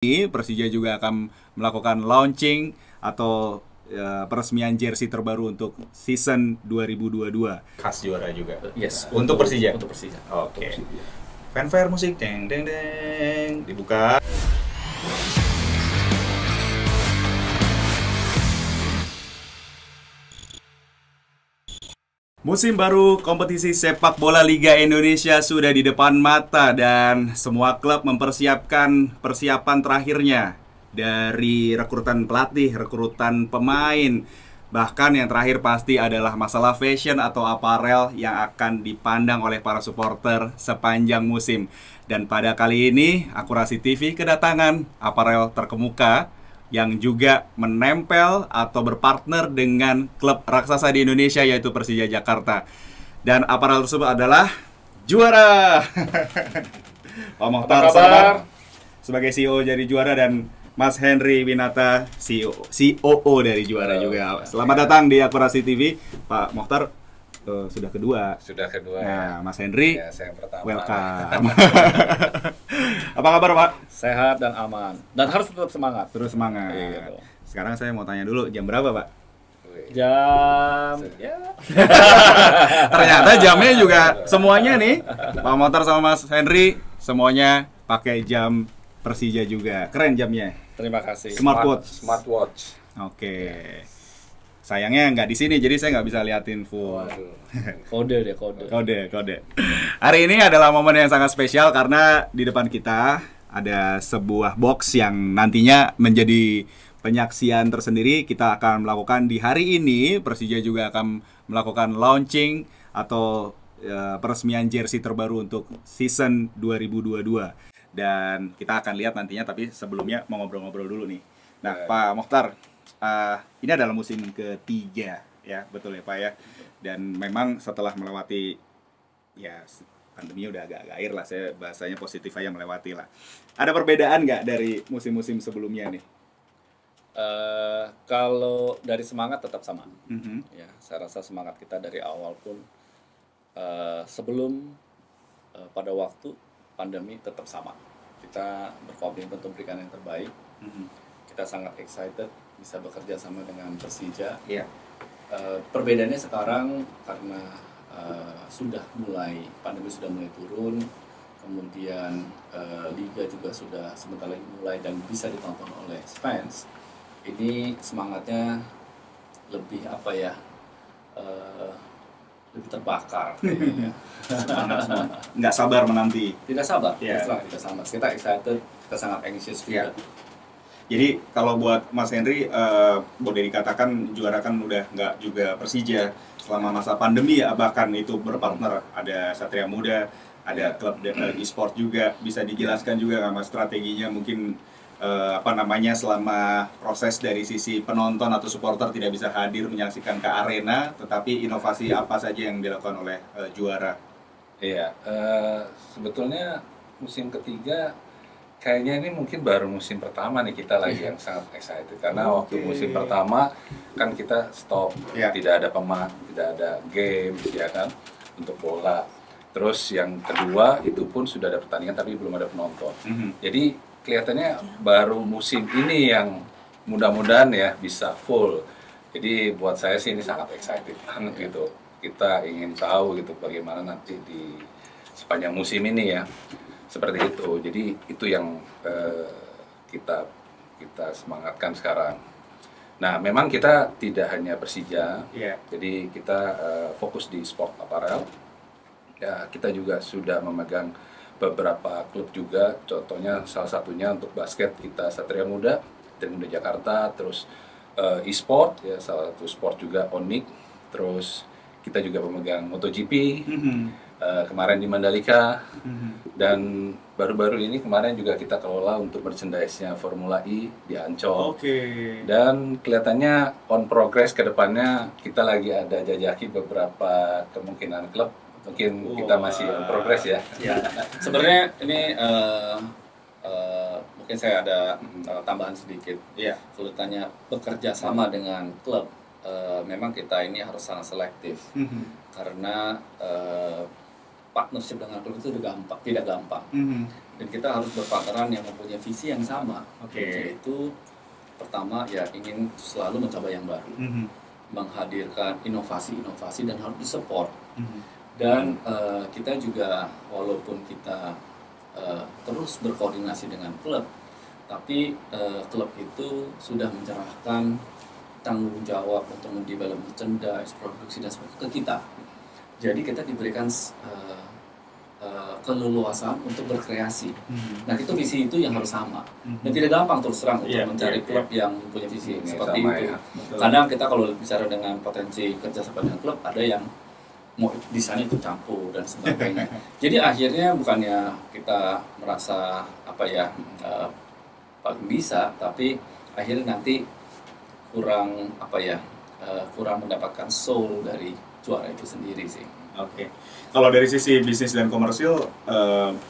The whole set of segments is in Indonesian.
Ini Persija juga akan melakukan launching atau peresmian jersey terbaru untuk season 2022. Khas juara juga. Yes, Untuk Persija. Untuk Persija. Oke. Fanfare musik, deng deng deng, dibuka. Musim baru kompetisi sepak bola Liga Indonesia sudah di depan mata dan semua klub mempersiapkan persiapan terakhirnya dari rekrutan pelatih, rekrutan pemain. Bahkan yang terakhir pasti adalah masalah fashion atau aparel yang akan dipandang oleh para supporter sepanjang musim. Dan pada kali ini Akurasi TV kedatangan aparel terkemuka yang juga menempel atau berpartner dengan klub raksasa di Indonesia yaitu Persija Jakarta. Dan aparel tersebut adalah Juara. Pak Mohtar sebagai CEO dari Juara dan Mas Henry Winata COO dari Juara juga. Selamat datang di Akurasi TV, Pak Mohtar. Sudah kedua. Nah, Mas Henry, Ya, saya yang pertama. welcome. Apa kabar, Pak? Sehat dan aman. Dan harus tetap semangat. Terus semangat. Gitu. Sekarang saya mau tanya dulu, jam berapa, Pak? Jam ya. Ternyata jamnya juga semuanya nih, Pak Mohtar sama Mas Henry semuanya pakai jam Persija juga. Keren jamnya. Terima kasih. Smartwatch. Oke. Sayangnya nggak di sini, jadi saya nggak bisa liatin full. Kode deh, kode. Kode. Hari ini adalah momen yang sangat spesial karena di depan kita ada sebuah box yang nantinya menjadi penyaksian tersendiri. Kita akan melakukan di hari ini, Persija juga akan melakukan launching atau peresmian jersey terbaru untuk season 2022. Dan kita akan lihat nantinya, tapi sebelumnya mau ngobrol-ngobrol dulu nih. Nah, Pak Mohtar, ini adalah musim ketiga, ya, betul ya Pak ya. Dan memang setelah melewati, ya pandeminya udah agak air lah, saya bahasanya positif aja melewati lah. Ada perbedaan nggak dari musim-musim sebelumnya nih? Kalau dari semangat tetap sama. Mhm. Ya, saya rasa semangat kita dari awal pun sebelum pada waktu pandemi tetap sama. Kita berkomitmen untuk memberikan yang terbaik. Mhm. Kita sangat excited bisa bekerja sama dengan Persija. Iya. Perbedaannya sekarang karena pandemi sudah mulai turun, kemudian liga juga sudah sebentar lagi mulai dan bisa ditonton oleh fans. Ini semangatnya lebih apa ya? Lebih terbakar kayaknya. Nggak sabar menanti. Tidak sabar, Iya. kita sabar. Kita excited, kita sangat anxious juga. Iya. Jadi kalau buat Mas Henry, boleh dikatakan Juara kan udah nggak juga Persija selama masa pandemi ya, bahkan itu berpartner, ada Satria Muda, ada klub e-sport juga. Bisa dijelaskan juga nggak Mas strateginya mungkin selama proses dari sisi penonton atau supporter tidak bisa hadir menyaksikan ke arena, tetapi inovasi apa saja yang dilakukan oleh Juara? Iya, sebetulnya musim ketiga kayaknya ini mungkin baru musim pertama nih kita lagi yang sangat excited karena waktu musim pertama kan kita stop, tidak ada pemain, tidak ada games ya kan untuk bola. Terus yang kedua itu pun sudah ada pertandingan tapi belum ada penonton. Jadi kelihatannya baru musim ini yang mudah-mudahan ya bisa full. Jadi buat saya sih ini sangat excited banget gitu. Kita ingin tahu gitu bagaimana nanti di sepanjang musim ini ya. Seperti itu, jadi itu yang kita semangatkan sekarang. Nah, memang kita tidak hanya Persija, jadi kita fokus di sport apparel. Ya, kita juga sudah memegang beberapa klub juga, contohnya salah satunya untuk basket kita Satria Muda, Satria Muda Jakarta, terus e-sport, ya salah satu sport juga Onyx, terus kita juga memegang MotoGP. Kemarin di Mandalika, dan baru-baru ini kemarin juga kita kelola untuk merchandise-nya Formula E di Ancol. Dan kelihatannya on progress ke depannya kita lagi ada jajaki beberapa kemungkinan klub. Mungkin kita masih on progress ya. Ya, sebenarnya ini mungkin saya ada tambahan sedikit. Iya. Kalau ditanya bekerja sama dengan klub, memang kita ini harus sangat selektif karena partnership dengan klub itu tidak gampang. dan kita harus berpartneran yang mempunyai visi yang sama. Oke. Yaitu pertama ya ingin selalu mencoba yang baru, menghadirkan inovasi-inovasi dan harus disupport. Dan kita juga walaupun kita terus berkoordinasi dengan klub, tapi klub itu sudah menyerahkan tanggung jawab untuk mendevelop merchandise, produksi dan sebagainya ke kita. Jadi kita diberikan keleluasaan untuk berkreasi. Nah itu visi itu yang harus sama. Dan tidak gampang terus terang untuk mencari klub yang punya visi seperti sama, itu. ya. Kadang kita kalau bicara dengan potensi kerjasama dengan klub, ada yang mau di sana ikut campur dan sebagainya. Jadi akhirnya bukannya kita merasa paling bisa, tapi akhirnya nanti kurang kurang mendapatkan soul dari juara itu sendiri sih. Oke. Kalau dari sisi bisnis dan komersil,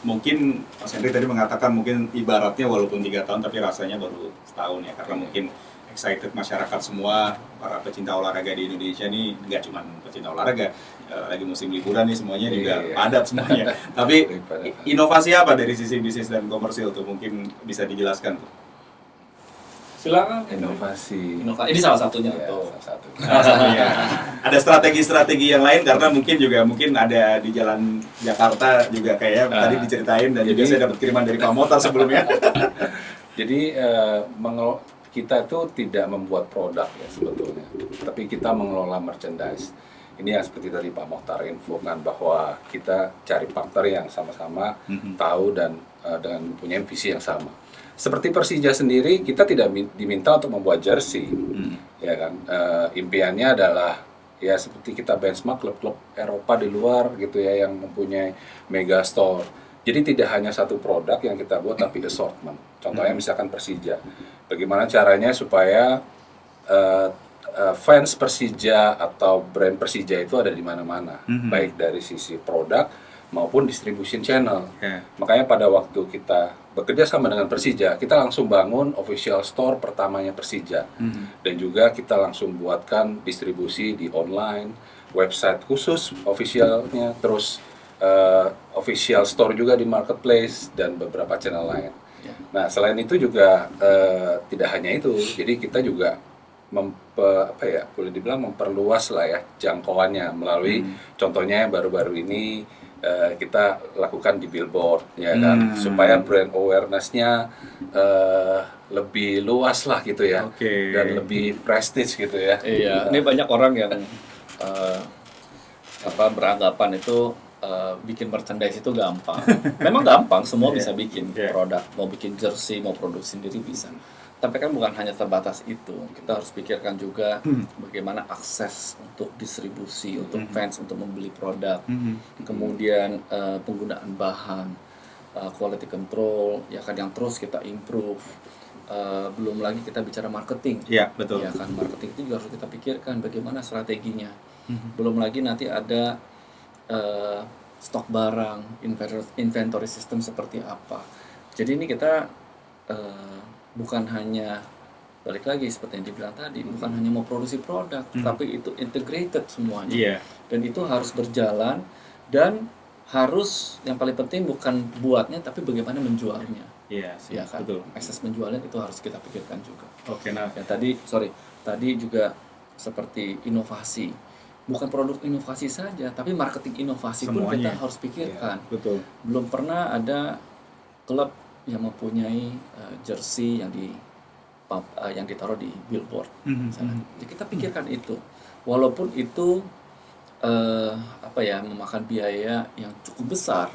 mungkin Mas Henry tadi mengatakan mungkin ibaratnya walaupun 3 tahun tapi rasanya baru setahun ya, karena mungkin excited masyarakat semua, para pecinta olahraga di Indonesia nih, nggak cuma pecinta olahraga, lagi musim liburan nih semuanya juga padat semuanya. Tapi inovasi apa dari sisi bisnis dan komersil tuh mungkin bisa dijelaskan tuh? Silakan. Inovasi. Ini salah satunya tuh. Salah satu. Ya. Ada strategi-strategi yang lain karena mungkin ada di Jalan Jakarta juga kayak tadi diceritain dan juga saya dapat kiriman dari Pak Motar sebelumnya. Jadi kita itu tidak membuat produk ya sebetulnya, tapi kita mengelola merchandise. Ini yang seperti tadi Pak Mokhtar infokan bahwa kita cari partner yang sama-sama tahu dan dengan mempunyai visi yang sama. Seperti Persija sendiri, kita tidak diminta untuk membuat jersey, ya kan? Impiannya adalah ya seperti kita benchmark klub-klub Eropa di luar gitu ya yang mempunyai mega store. Jadi tidak hanya satu produk yang kita buat, tapi assortment. Contohnya misalkan Persija, bagaimana caranya supaya fans Persija atau brand Persija itu ada di mana-mana, baik dari sisi produk maupun distribution channel. Makanya pada waktu kita bekerja sama dengan Persija, kita langsung bangun official store pertamanya Persija. Dan juga kita langsung buatkan distribusi di online, website khusus officialnya, terus official store juga di marketplace dan beberapa channel lain. Nah, selain itu juga tidak hanya itu, jadi kita juga boleh dibilang memperluas lah ya jangkauannya melalui contohnya yang baru-baru ini kita lakukan di billboard ya kan, supaya brand awareness-nya lebih luas lah gitu ya, dan lebih prestige gitu ya. Iya, ini banyak orang yang beranggapan itu bikin merchandise itu gampang. Memang gampang, semua bisa bikin produk, mau bikin jersey, mau produksi sendiri bisa. Tapi kan bukan hanya terbatas itu, kita harus pikirkan juga bagaimana akses untuk distribusi, untuk fans untuk membeli produk, kemudian penggunaan bahan, quality control, ya kan yang terus kita improve. Belum lagi kita bicara marketing, ya betul. Ya kan marketing itu juga harus kita pikirkan bagaimana strateginya. Belum lagi nanti ada stok barang, inventory system seperti apa. Jadi ini kita bukan hanya, balik lagi seperti yang dibilang tadi, bukan hanya mau produksi produk, tapi itu integrated semuanya. Dan itu harus berjalan, dan harus yang paling penting bukan buatnya, tapi bagaimana menjualnya. Ya kan? Betul. Akses menjualnya itu harus kita pikirkan juga. Nah. Ya, tadi juga seperti inovasi. Bukan produk inovasi saja, tapi marketing inovasi semuanya pun kita harus pikirkan. Betul. Belum pernah ada klub yang mempunyai jersey yang ditaruh di billboard. Jadi kita pikirkan itu, walaupun itu memakan biaya yang cukup besar,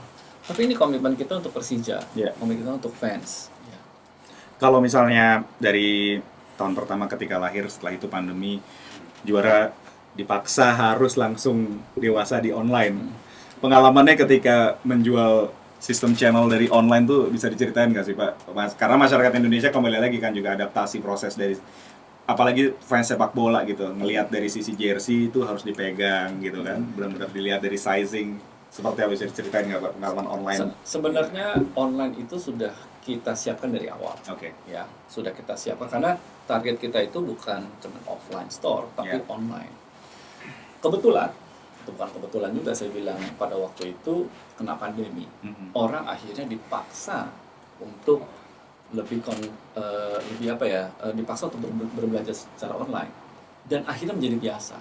tapi ini komitmen kita untuk Persija, komitmen kita untuk fans. Kalau misalnya dari tahun pertama ketika lahir, setelah itu pandemi, juara dipaksa harus langsung dewasa di online. Pengalamannya ketika menjual sistem channel dari online tuh bisa diceritain nggak sih Pak? Karena masyarakat Indonesia kembali lagi kan juga adaptasi proses dari, apalagi fans sepak bola gitu, ngelihat dari sisi jersey itu harus dipegang gitu kan, benar-benar dilihat dari sizing. Seperti apa, bisa diceritain nggak Pak pengalaman online? Sebenarnya online itu sudah kita siapkan dari awal. Ya, sudah kita siapkan karena target kita itu bukan cuma offline store tapi online. Kebetulan bukan kebetulan juga saya bilang pada waktu itu kena pandemi, orang akhirnya dipaksa untuk lebih apa ya, dipaksa untuk berbelanja secara online dan akhirnya menjadi biasa,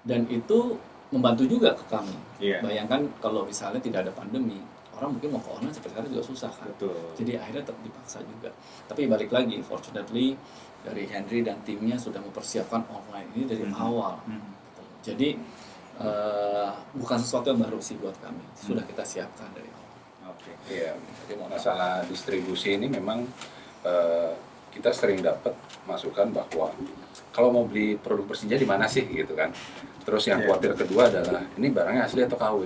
dan itu membantu juga ke kami. Bayangkan kalau misalnya tidak ada pandemi, orang mungkin mau ke online seperti sekarang juga susah kan. Betul. Jadi akhirnya dipaksa juga. Tapi balik lagi, fortunately dari Henry dan timnya sudah mempersiapkan online ini dari awal. Jadi bukan sesuatu yang baru sih buat kami, sudah kita siapkan dari awal. Iya. Jadi masalah distribusi ini memang kita sering dapat masukan bahwa kalau mau beli produk Persija di mana sih gitu kan. Terus yang khawatir kedua adalah ini barangnya asli atau KW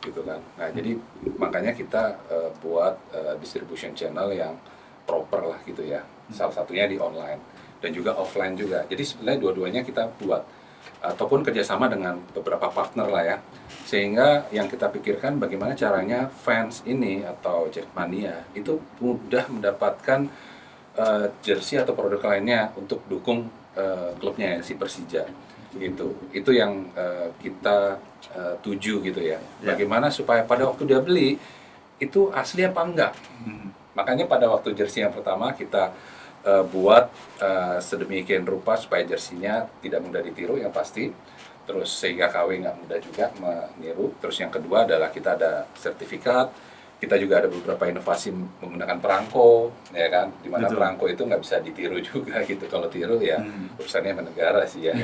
gitu kan. Nah jadi makanya kita buat distribution channel yang proper lah gitu ya. Salah satunya di online dan juga offline juga. Jadi sebenarnya dua-duanya kita buat ataupun kerjasama dengan beberapa partner lah ya, sehingga yang kita pikirkan bagaimana caranya fans ini atau Jackmania itu mudah mendapatkan jersey atau produk lainnya untuk dukung klubnya si Persija gitu. Itu yang kita tuju gitu ya. Bagaimana supaya pada waktu dia beli itu asli apa enggak. Makanya pada waktu jersey yang pertama kita buat sedemikian rupa supaya jersinya tidak mudah ditiru yang pasti, terus sehingga KW nggak mudah juga meniru. Terus yang kedua adalah kita ada sertifikat, kita juga ada beberapa inovasi menggunakan perangko, ya kan, dimana perangko itu nggak bisa ditiru juga gitu. Kalau tiru ya urusannya sama negara sih ya.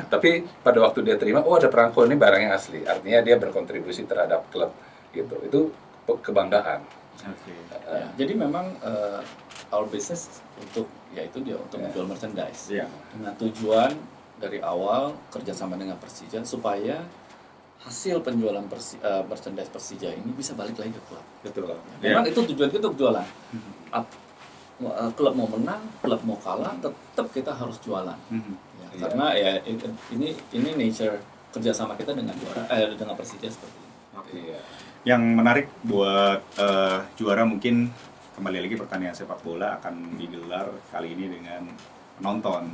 Tapi pada waktu dia terima, oh ada perangko, ini barangnya asli, artinya dia berkontribusi terhadap klub gitu. Itu kebanggaan. Jadi memang our business untuk yaitu dia untuk menjual merchandise dengan tujuan dari awal kerjasama dengan Persija supaya hasil penjualan merchandise Persija ini bisa balik lagi ke klub. Betul. Memang itu tujuan kita untuk jualan. Klub mau menang, klub mau kalah, tetap kita harus jualan. Karena ya ini nature kerjasama kita dengan dengan Persija seperti ini. Yang menarik buat juara mungkin kembali lagi pertandingan sepak bola akan digelar kali ini dengan penonton.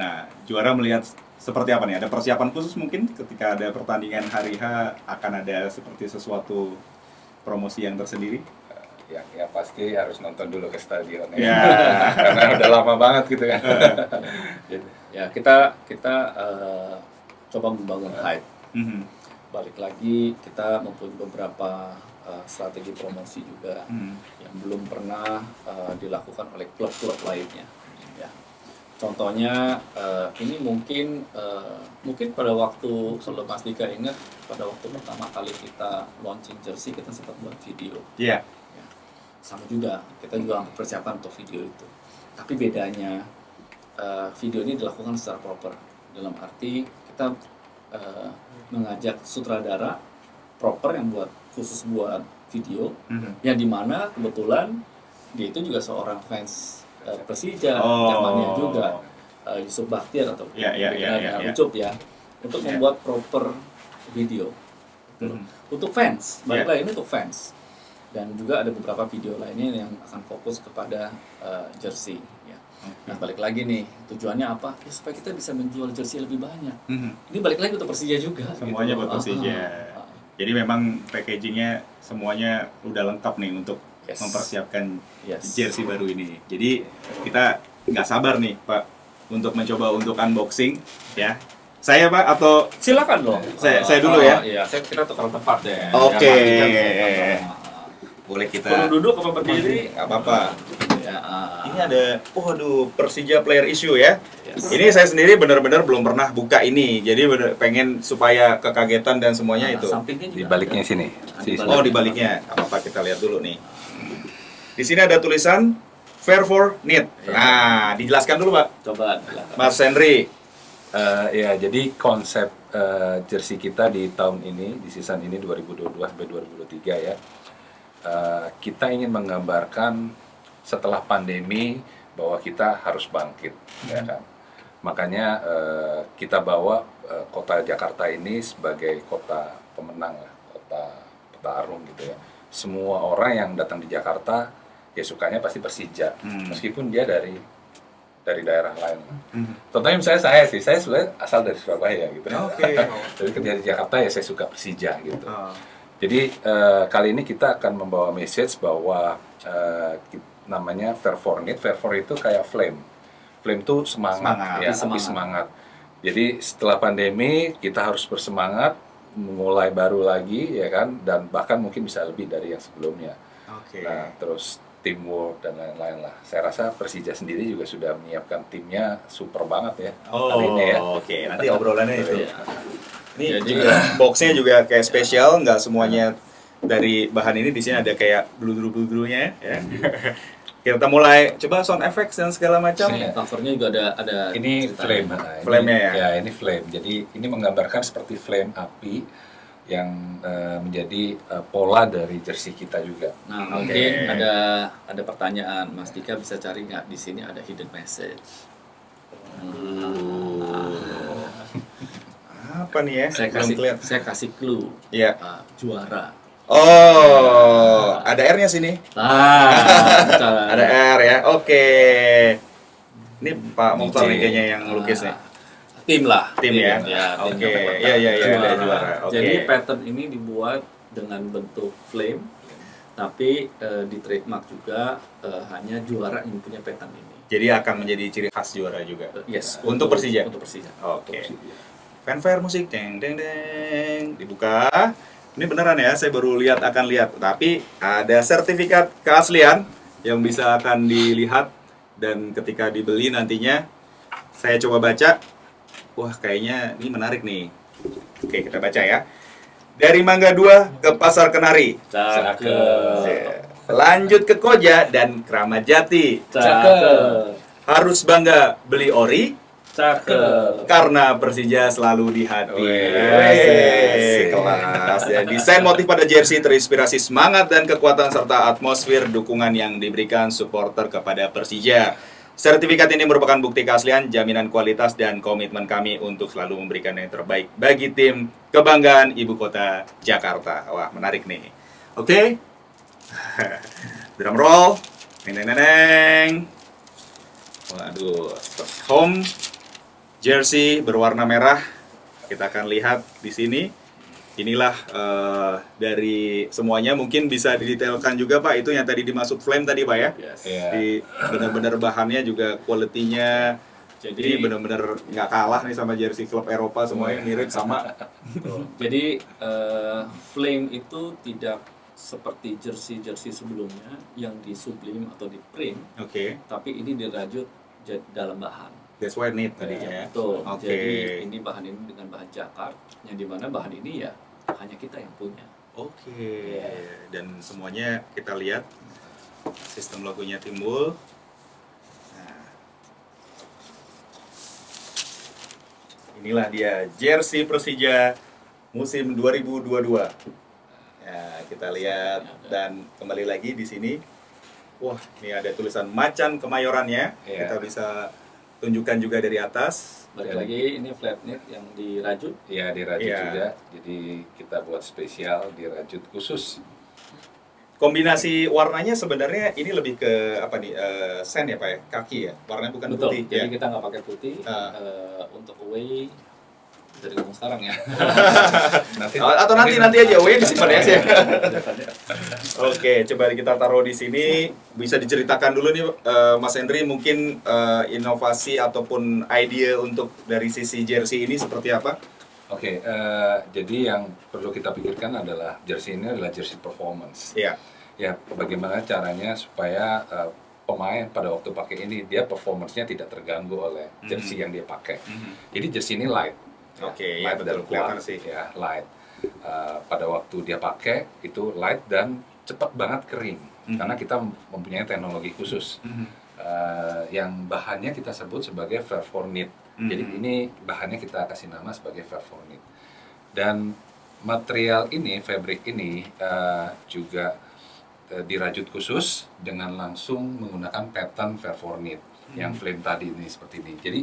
Nah, juara melihat seperti apa nih? Ada persiapan khusus mungkin ketika ada pertandingan hari H akan ada seperti sesuatu promosi yang tersendiri? Ya pasti harus nonton dulu ke stadion ya. Karena udah lama banget gitu kan. Ya kita coba membangun hype. Balik lagi kita mempunyai beberapa strategi promosi juga yang belum pernah dilakukan oleh klub-klub lainnya. Ya. Contohnya ini mungkin pada waktu, kalau Mas Dika ingat, pada waktu pertama kali kita launching jersey kita sempat buat video. Ya. Sama juga, kita juga persiapan untuk video itu. Tapi bedanya video ini dilakukan secara proper, dalam arti kita mengajak sutradara proper yang khusus buat video, yang dimana kebetulan dia itu juga seorang fans Persija, Jackmania juga, Yusuf Bakhtiar atau Ucup ya, untuk membuat proper video untuk fans. Balik lagi ini untuk fans, dan juga ada beberapa video lainnya yang akan fokus kepada jersey. Nah balik lagi nih, tujuannya apa? Ya, supaya kita bisa menjual jersey lebih banyak. Ini balik lagi untuk Persija juga. Semuanya buat Persija. Jadi memang packagingnya semuanya udah lengkap nih untuk mempersiapkan jersey baru ini. Jadi kita nggak sabar nih Pak untuk mencoba untuk unboxing ya. Saya Pak atau silakan dong. Saya dulu ya. Iya, kita tukar tempat deh. Oke. Boleh kita. Perlu duduk apa berdiri? Nggak apa-apa. Ya, Ini ada, waduh, Persija player issue ya. Ini saya sendiri benar-benar belum pernah buka ini, jadi pengen supaya kekagetan dan semuanya itu. Sampingnya juga di baliknya ada. sini. Oh, di baliknya. Apa kita lihat dulu nih. Di sini ada tulisan Fair for Need. Nah, dijelaskan dulu Pak. Coba Mas Henry. Ya, jadi konsep jersey kita di tahun ini, di season ini 2022 sampai 2023 ya. Kita ingin menggambarkan setelah pandemi bahwa kita harus bangkit, ya kan. Makanya kita bawa kota Jakarta ini sebagai kota pemenang lah, kota petarung gitu ya. Semua orang yang datang di Jakarta ya sukanya pasti Persija, meskipun dia dari dari daerah lain. Contohnya misalnya saya sebenarnya asal dari Surabaya gitu. Oke. Jadi kerja di Jakarta ya saya suka Persija gitu. Jadi kali ini kita akan membawa message bahwa namanya Verfornit. Verfor itu kayak flame. Flame itu semangat. Ya, api semangat. Jadi setelah pandemi kita harus bersemangat, mulai baru lagi ya kan, dan bahkan mungkin bisa lebih dari yang sebelumnya. Nah, terus teamwork dan lain-lain lah. Saya rasa Persija sendiri juga sudah menyiapkan timnya super banget ya kali ini ya. Oke, nanti obrolannya itu. Ini Jadi, juga boxnya juga kayak spesial, nggak semuanya dari bahan ini. Di sini ada kayak bludru-bludrunya ya. Kita mulai coba sound effects dan segala macam. Covernya juga ada Ini ceritanya. flame. Flame-nya ya? Ya, ini flame. Jadi ini menggambarkan seperti flame api yang menjadi pola dari jersey kita juga. Nah, mungkin ada pertanyaan, Mas Dika bisa cari nggak di sini ada hidden message? Apa nih ya? Belum kelihatan. Saya kasih clue. Iya. Juara. Oh, ada R-nya sini. Ada Ada R ya. Oke. Ini Pak Mukhtar nih kayaknya yang lukis nih. Tim lah. Tim ya. Tim Oke. yang Iya juara. ada juara. Oke. Jadi pattern ini dibuat dengan bentuk flame, tapi di trademark juga hanya juara yang punya pattern ini. Jadi akan menjadi ciri khas juara juga. Yes. Untuk Persija. Untuk Persija. Oke. Fanfare musik, deng deng deng, dibuka. Ini beneran ya, saya baru akan lihat. Tapi ada sertifikat keaslian yang bisa akan dilihat dan ketika dibeli nantinya saya coba baca. Wah, kayaknya ini menarik nih. Oke, kita baca ya. Dari Mangga 2 ke Pasar Kenari. Cakep. Lanjut ke Koja dan Kramat Jati. Cakep. Harus bangga beli ori. Cakep. Karena Persija selalu di hati. Wih, Kelas. Ya, desain motif pada jersey terinspirasi semangat dan kekuatan serta atmosfer dukungan yang diberikan supporter kepada Persija. Sertifikat ini merupakan bukti keaslian, jaminan kualitas, dan komitmen kami untuk selalu memberikan yang terbaik bagi tim kebanggaan Ibu Kota Jakarta. Wah, menarik nih. Oke. Drum roll. Neng neng neng. Waduh, home jersey berwarna merah. Kita akan lihat di sini. Inilah dari semuanya, mungkin bisa didetailkan juga Pak, itu yang tadi dimaksud flame tadi Pak ya. Yes. Di benar-benar bahannya juga kualitinya. Jadi benar-benar nggak kalah nih sama jersey klub Eropa, semuanya mirip sama. Jadi flame itu tidak seperti jersey sebelumnya yang disublim atau di print, Oke. tapi ini dirajut dalam bahan. That's why need tadi ya. Betul. Oke. Jadi ini bahan ini dengan bahan jakar, yang dimana bahan ini ya hanya kita yang punya. Oke. Dan semuanya kita lihat sistem logonya timbul. Nah. Inilah dia jersey Persija musim 2022. Ya, kita lihat dan kembali lagi di sini. Wah, ini ada tulisan Macan Kemayorannya. Iya. Kita bisa tunjukkan juga dari atas. Balik lagi ini flat knit yang dirajut. Ya, dirajut Iya. juga. Jadi kita buat spesial dirajut khusus. Kombinasi warnanya sebenarnya ini lebih ke apa nih? Sen ya Pak ya? Kaki ya? Warnanya bukan Betul. putih. Jadi Ya. kita nggak pakai putih. Untuk away dari ngomong sekarang ya. Atau nanti aja, away disimpan ya sih. Oke, coba kita taruh di sini. Bisa diceritakan dulu nih Mas Henry, mungkin inovasi ataupun ide untuk dari sisi jersey ini seperti apa? Oke, jadi yang perlu kita pikirkan adalah jersey ini adalah jersey performance. Iya. Ya, bagaimana caranya supaya pemain pada waktu pakai ini dia performance-nya tidak terganggu oleh jersey yang dia pakai. Jadi jersey ini light. Oke, light ya, dan betul, kelihatan kuat sih. ya, light. Pada waktu dia pakai itu light dan cepat banget kering karena kita mempunyai teknologi khusus yang bahannya kita sebut sebagai Verfornit. Jadi ini bahannya kita kasih nama sebagai Verfornit. Dan material ini, fabric ini juga dirajut khusus dengan langsung menggunakan pattern Verfornit yang flame tadi ini seperti ini. Jadi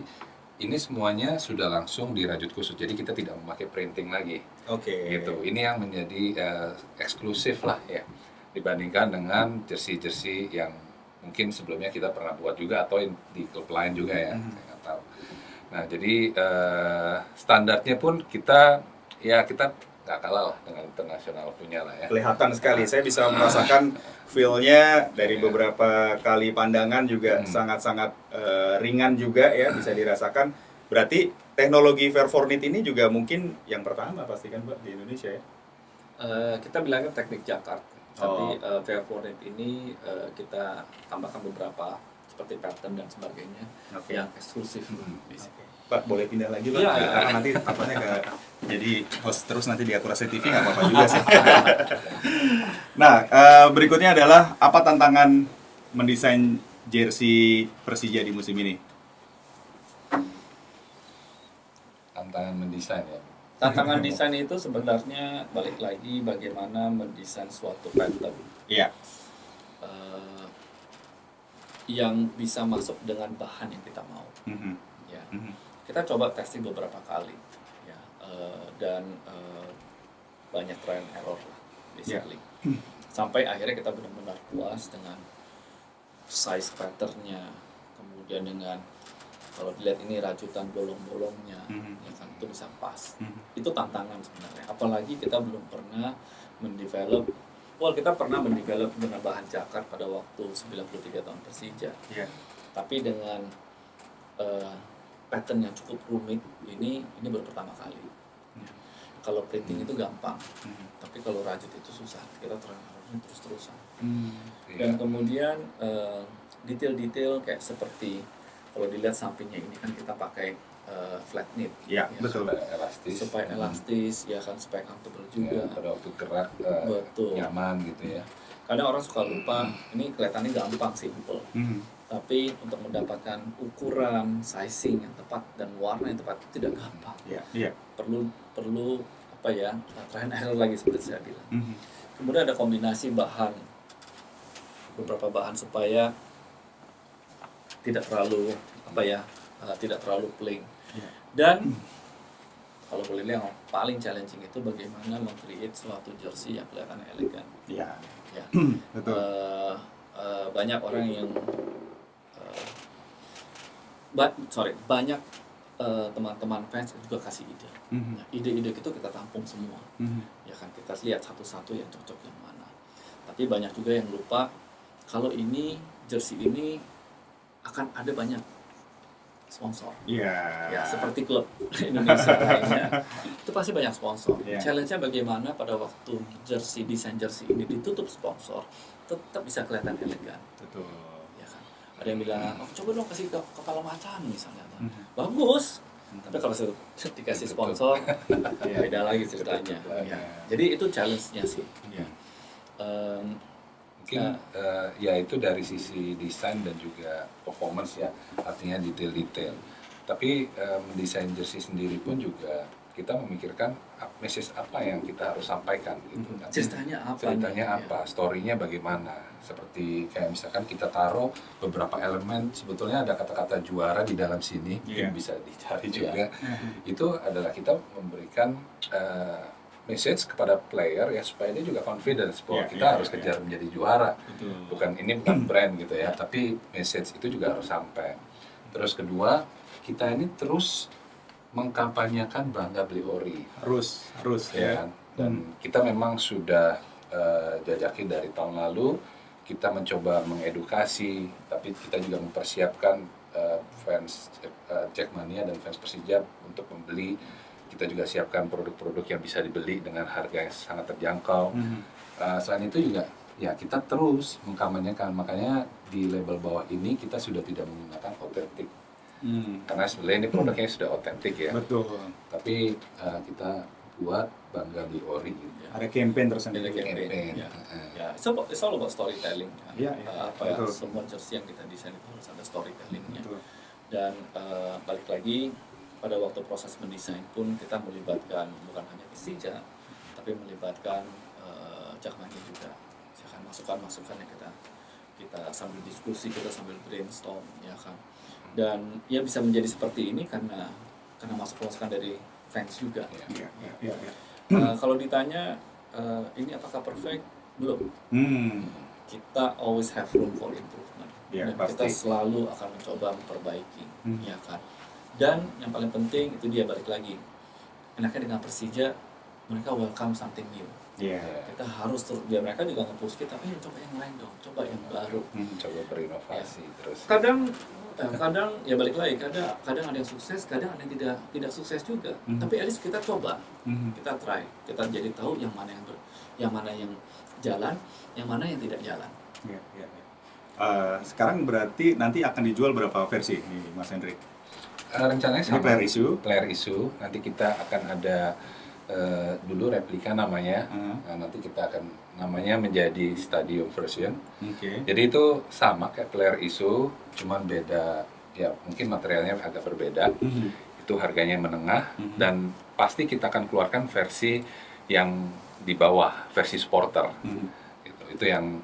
ini semuanya sudah langsung dirajut khusus. Jadi kita tidak memakai printing lagi. Oke. Gitu. Ini yang menjadi eksklusif lah ya dibandingkan dengan jersey-jersey yang mungkin sebelumnya kita pernah buat juga atau di klub lain juga ya, saya nggak tahu. Nah jadi standarnya pun kita nggak kalah lah dengan internasional punya lah ya. Kelihatan sekali, saya bisa merasakan feel-nya dari beberapa kali pandangan juga sangat-sangat ringan juga ya, bisa dirasakan. Berarti teknologi Fairfornit ini juga mungkin yang pertama pasti kan Pak di Indonesia ya? Kita bilangnya teknik Jakarta, tapi Fairfornit ini kita tambahkan beberapa seperti pattern dan sebagainya yang eksklusif. Pak boleh pindah lagi Pak? Iya, Karena nanti takutnya jadi host terus nanti di Akurasi TV nggak apa-apa juga sih. Nah, berikutnya adalah apa tantangan mendesain jersey Persija di musim ini? Tantangan mendesain ya. Tantangan desain itu sebenarnya balik lagi bagaimana mendesain suatu pattern Iya. yang bisa masuk dengan bahan yang kita mau. Ya. Kita coba testing beberapa kali, ya, dan banyak trial and error lah, basically. Sampai akhirnya kita benar-benar puas dengan size patternnya, kemudian dengan kalau dilihat ini rajutan bolong-bolongnya, ya kan, itu bisa pas. Itu tantangan sebenarnya. Apalagi kita belum pernah mendevelop. Kita pernah mendevelop dengan bahan cakar pada waktu 93 tahun Persija. Tapi dengan pattern yang cukup rumit, ini baru pertama kali. Kalau printing itu gampang, tapi kalau rajut itu susah. Kita terus-terusan. Dan kemudian detail-detail kayak seperti kalau dilihat sampingnya ini kan kita pakai flat knit, Ya, betul. supaya elastis, ya kan, supaya comfortable juga. Ya, pada waktu gerak Betul. nyaman gitu ya. Kadang orang suka lupa, ini kelihatannya gampang, simple. Tapi untuk mendapatkan ukuran, sizing yang tepat dan warna yang tepat itu tidak gampang. Perlu apa ya? Trial and error lagi seperti saya bilang. Kemudian ada kombinasi bahan, beberapa bahan supaya tidak terlalu tidak terlalu plain. Dan kalau boleh yang paling challenging itu bagaimana meng-create suatu jersey yang kelihatannya elegan. Ya. Betul. Banyak orang yang banyak teman-teman fans juga kasih ide. Nah, ide-ide itu kita tampung semua. Ya kan, kita lihat satu-satu yang cocok yang mana. Tapi banyak juga yang lupa kalau ini jersey ini akan ada banyak sponsor. Ya, seperti klub Indonesia lainnya. Itu pasti banyak sponsor. Challenge-nya bagaimana pada waktu desain jersey ini ditutup sponsor, tetap bisa kelihatan elegan. Betul. Ya kan? Ada yang bilang, coba dong kasih kepala macan misalnya. Bagus. Tapi kalau dikasih sponsor, beda lagi ceritanya. Ya. Jadi itu challenge-nya sih. Mungkin ya itu dari sisi desain dan juga performance ya, artinya detail-detail. Tapi mendesain jersey sendiri pun juga kita memikirkan message apa yang kita harus sampaikan gitu kan. Ceritanya apa, story-nya bagaimana. Seperti kayak misalkan kita taruh beberapa elemen, sebetulnya ada kata-kata juara di dalam sini, mungkin bisa dicari juga. Itu adalah kita memberikan message kepada player ya supaya dia juga confidence bahwa kita harus kejar menjadi juara. Bukan brand gitu ya, tapi message itu juga harus sampai. Terus kedua, kita ini terus mengkampanyekan bangga beli ori. Harus ya. Dan kita memang sudah jajaki dari tahun lalu, kita mencoba mengedukasi, tapi kita juga mempersiapkan fans Jackmania dan fans Persija untuk membeli. Kita juga siapkan produk-produk yang bisa dibeli dengan harga yang sangat terjangkau. Selain itu juga ya kita terus mengkampanyekan, makanya di label bawah ini kita sudah tidak menggunakan otentik. Karena sebenarnya ini produknya sudah otentik ya. Betul. Tapi kita buat bangga beli ori. Ada campaign tersendiri. Ya, it's all about storytelling. Semua jersey yang kita desain itu harus ada storytellingnya. Dan balik lagi, pada waktu proses mendesain pun kita melibatkan bukan hanya Persija, tapi melibatkan Jackmania juga. Ya kan, masukan-masukan yang kita sambil diskusi, kita sambil brainstorm, ya kan. Dan ya bisa menjadi seperti ini karena masukan dari fans juga. Kalau ditanya ini apakah perfect? Belum. kita always have room for improvement. Ya, Dan pasti. kita selalu akan mencoba memperbaiki, ya kan. Dan yang paling penting itu dia balik lagi. Enaknya dengan Persija, mereka welcome something new. Iya. Kita harus terus, biar mereka juga nge-push kita, coba yang lain dong, coba yang baru. Coba berinovasi terus. Kadang ya balik lagi, kadang ada yang sukses, kadang ada yang tidak sukses juga. Tapi at least kita coba, kita try, kita jadi tahu yang mana yang jalan, yang mana yang tidak jalan. Iya, iya, iya. Sekarang berarti nanti akan dijual berapa versi nih Mas Hendrik? Rencananya Ini sama. player issue. Nanti kita akan ada dulu replika namanya. Nanti kita akan namanya menjadi stadium version. Oke. Jadi itu sama kayak player issue, cuman beda ya, mungkin materialnya agak berbeda. Itu harganya menengah dan pasti kita akan keluarkan versi yang di bawah, versi supporter. Itu yang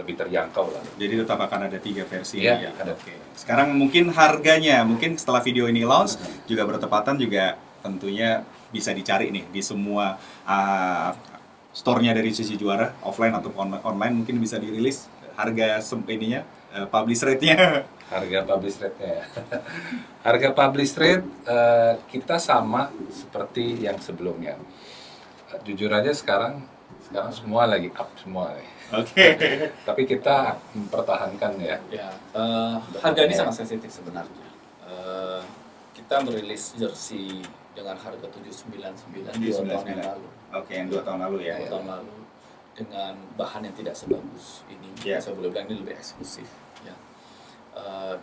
lebih terjangkau lah. Jadi tetap akan ada 3 versi. Iya, ya. ada. Oke. Sekarang mungkin harganya, mungkin setelah video ini launch juga bertepatan juga tentunya bisa dicari nih di semua store-nya dari Sisi Juara, offline atau online mungkin bisa dirilis harga ininya, publish rate-nya. Harga publish rate-nya ya. Harga publish rate kita sama seperti yang sebelumnya. Jujur aja sekarang semua lagi up semua nih. Oke. Tapi kita mempertahankan ya. Ya, harga ini sangat sensitif sebenarnya. Kita merilis jersey dengan harga 799 2 tahun yang lalu. Oke, yang 2 tahun lalu ya. 2 tahun lalu dengan bahan yang tidak sebagus ini. Yeah. Saya boleh bilang ini lebih eksklusif, ya.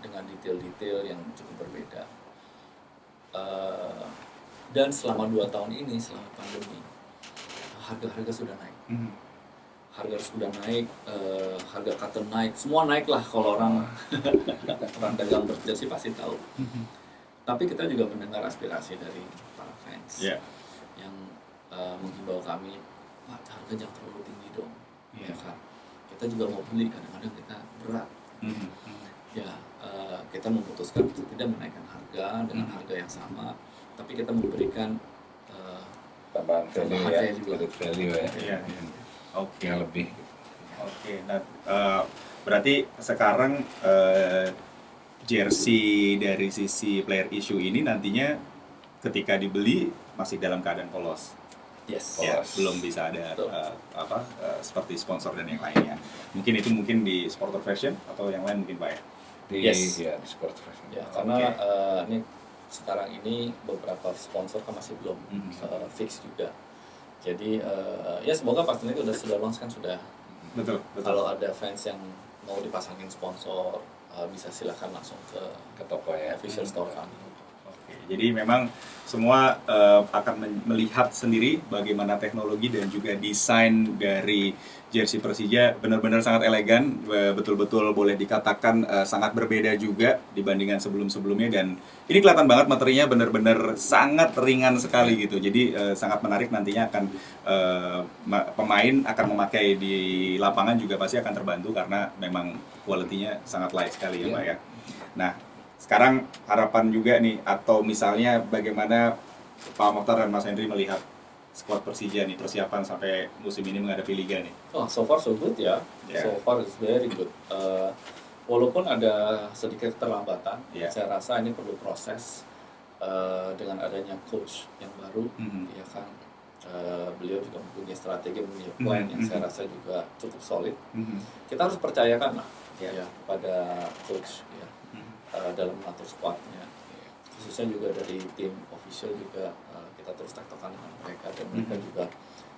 Dengan detail-detail yang cukup berbeda. Dan selama 2 tahun ini, selama pandemi, harga-harga sudah naik. Harga sudah naik, harga cotton naik, semua naik lah kalau orang dagang berjersey pasti tahu. Tapi kita juga mendengar aspirasi dari para fans yang menghimbau kami, Pak, harga jangan terlalu tinggi dong, ya kan? Kita juga mau beli, kadang-kadang kita berat. Ya, kita memutuskan untuk tidak menaikkan harga dengan harga yang sama, tapi kita memberikan Tambahan value ya, value ya. Iya. Oke. Yang lebih. Oke. Nah, berarti sekarang jersey dari sisi player issue ini nantinya ketika dibeli masih dalam keadaan polos. yes. Ya, Polos. belum bisa ada seperti sponsor dan yang lainnya. Mungkin itu mungkin di Sporter Fashion atau yang lain mungkin Pak ya. Yes. Di sport fashion. Ya, karena ini sekarang ini beberapa sponsor kan masih belum fix juga. Jadi ya semoga pastinya itu sudah launch kan sudah. Betul. Kalau ada fans yang mau dipasangin sponsor, bisa silakan langsung ke toko ya. official store kami. Oke, jadi memang semua akan melihat sendiri bagaimana teknologi dan juga desain dari jersey Persija benar-benar sangat elegan, betul-betul boleh dikatakan sangat berbeda juga dibandingkan sebelum-sebelumnya, dan ini kelihatan banget materinya benar-benar sangat ringan sekali gitu. Jadi sangat menarik, nantinya akan pemain akan memakai di lapangan juga pasti akan terbantu karena memang kualitinya sangat light sekali ya Pak ya. Nah, sekarang harapan juga nih, atau misalnya bagaimana Pak Mokhtar dan Mas Henry melihat skuad Persija nih, persiapan sampai musim ini menghadapi Liga nih? Oh, so far so good ya. Yeah. So far it's very good. Walaupun ada sedikit keterlambatan, Yeah. saya rasa ini perlu proses dengan adanya coach yang baru, ya kan. Beliau juga mempunyai strategi, mempunyai plan yang saya rasa juga cukup solid. Kita harus percayakan lah ya pada coach ya, dalam mengatur squadnya. Khususnya juga dari tim official juga kita terus tektokan dengan mereka, dan mereka juga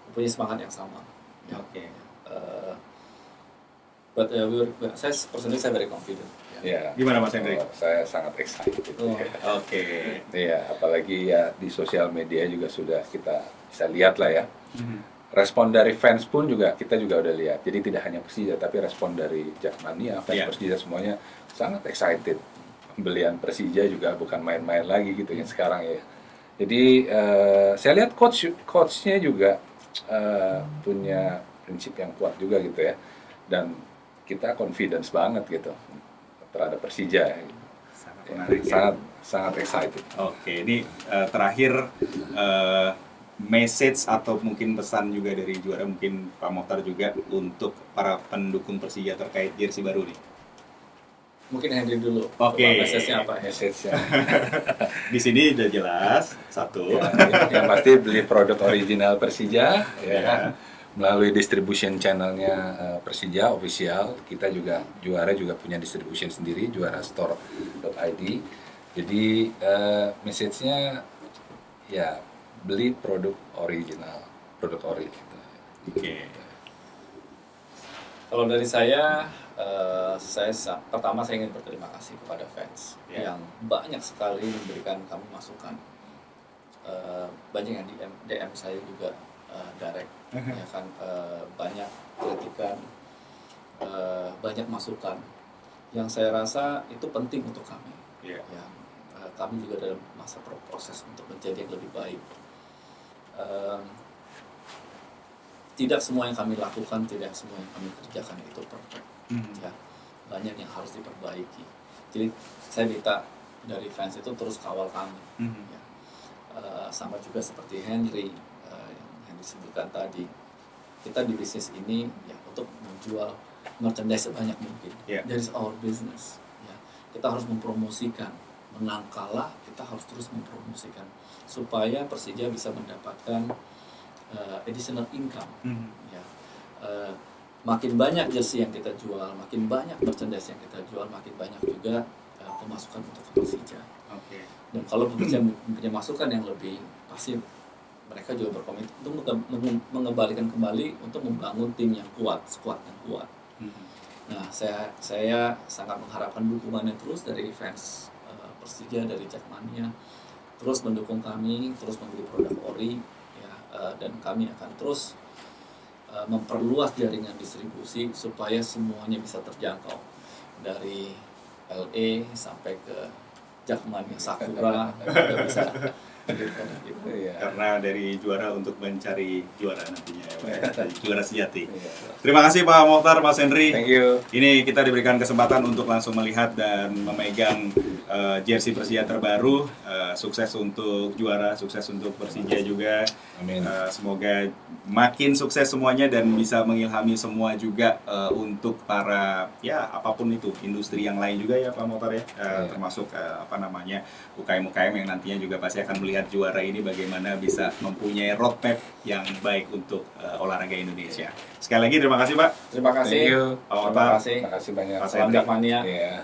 mempunyai semangat yang sama. Ya. Oke. But saya personally saya very confident. Ya. Gimana Mas Henry? Saya sangat excited. Oke. Iya, apalagi ya di sosial media juga sudah kita bisa lihat lah ya. Respon dari fans pun juga kita juga udah lihat. Jadi tidak hanya Persija, tapi respon dari Jakmania, fans Persija semuanya sangat excited. Pembelian Persija juga bukan main-main lagi gitu ya sekarang ya. Jadi saya lihat coachnya juga punya prinsip yang kuat juga gitu ya. Dan kita confidence banget gitu terhadap Persija. Sangat menarik. Sangat excited. Oke, ini terakhir message atau mungkin pesan juga dari juara, mungkin Pak Mokhtar juga untuk para pendukung Persija terkait jersey baru nih. Mungkin Henry dulu. Oke. Message-nya apa? Message-nya. Di sini udah jelas satu. Ya, yang pasti beli produk original Persija, ya kan? Melalui distribution channelnya Persija official. Kita juga juara juga punya distribution sendiri, juarastore.id. Jadi message-nya ya beli produk original, produk ori. Oke. Kalau dari saya pertama saya ingin berterima kasih kepada fans yang banyak sekali memberikan kami masukan. Banyak yang DM saya juga direct, ya kan, banyak kritikan, banyak masukan yang saya rasa itu penting untuk kami. Ya, kami juga dalam masa proses untuk menjadi yang lebih baik. Tidak semua yang kami lakukan, tidak semua yang kami kerjakan itu perfect. Ya, banyak yang harus diperbaiki. Jadi saya minta dari fans itu terus kawal kami. Ya. Sama juga seperti Henry yang disebutkan tadi. Kita di bisnis ini ya untuk menjual merchandise sebanyak mungkin. That is our business. Ya. Kita harus mempromosikan. Menang kalah kita harus terus mempromosikan supaya Persija bisa mendapatkan additional income. Ya. Makin banyak jersey yang kita jual, makin banyak merchandise yang kita jual, makin banyak juga pemasukan untuk Persija. Dan kalau Persija punya masukan yang lebih, pasti mereka juga berkomitmen untuk mengembalikan kembali untuk membangun tim yang kuat, squad yang kuat. Nah, saya sangat mengharapkan dukungannya terus dari fans Persija, dari Jackmania, terus mendukung kami, terus membeli produk ori, ya, dan kami akan terus memperluas jaringan distribusi supaya semuanya bisa terjangkau dari LA sampai ke Jackmania, Sakura, kita bisa beli produk itu. Karena dari juara untuk mencari juara nantinya, juara sejati. Terima kasih Pak Mokhtar, Mas Henry. Thank you. Ini kita diberikan kesempatan untuk langsung melihat dan memegang jersey Persija terbaru. Sukses untuk juara, sukses untuk Persija juga. Amin. Semoga makin sukses semuanya dan bisa mengilhami semua juga untuk para ya apapun itu industri yang lain juga ya Pak Mokhtar ya, termasuk UKM-UKM yang nantinya juga pasti akan melihat juara ini bagaimana bisa mempunyai roadmap yang baik untuk olahraga Indonesia. Sekali lagi terima kasih Pak. Terima kasih. Thank you. Terima kasih. Terima kasih banyak. Salam Jackmania. Yeah.